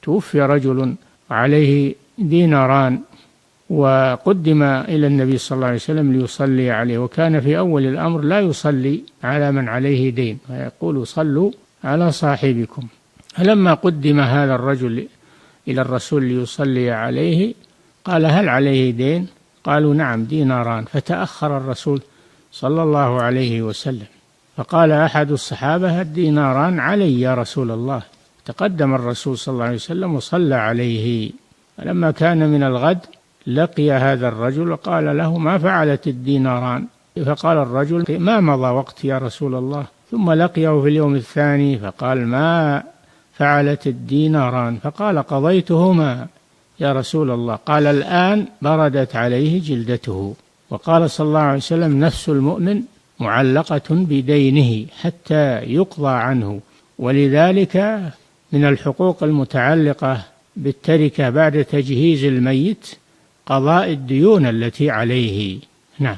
توفي رجل عليه ديناران، وقدم إلى النبي صلى الله عليه وسلم ليصلي عليه، وكان في أول الأمر لا يصلي على من عليه دين ويقول صلوا على صاحبكم. فلما قدم هذا الرجل إلى الرسول ليصلي عليه قال هل عليه دين؟ قالوا نعم ديناران. فتأخر الرسول صلى الله عليه وسلم، فقال أحد الصحابة الديناران علي يا رسول الله. تقدم الرسول صلى الله عليه وسلم وصلى عليه. فلما كان من الغد لقي هذا الرجل وقال له ما فعلت الديناران؟ فقال الرجل ما مضى وقت يا رسول الله. ثم لقيه في اليوم الثاني فقال ما فعلت الديناران؟ فقال قضيتهما يا رسول الله. قال الآن بردت عليه جلدته. وقال صلى الله عليه وسلم نفس المؤمن معلقة بدينه حتى يقضى عنه، ولذلك من الحقوق المتعلقة بالتركة بعد تجهيز الميت قضاء الديون التي عليه. نعم.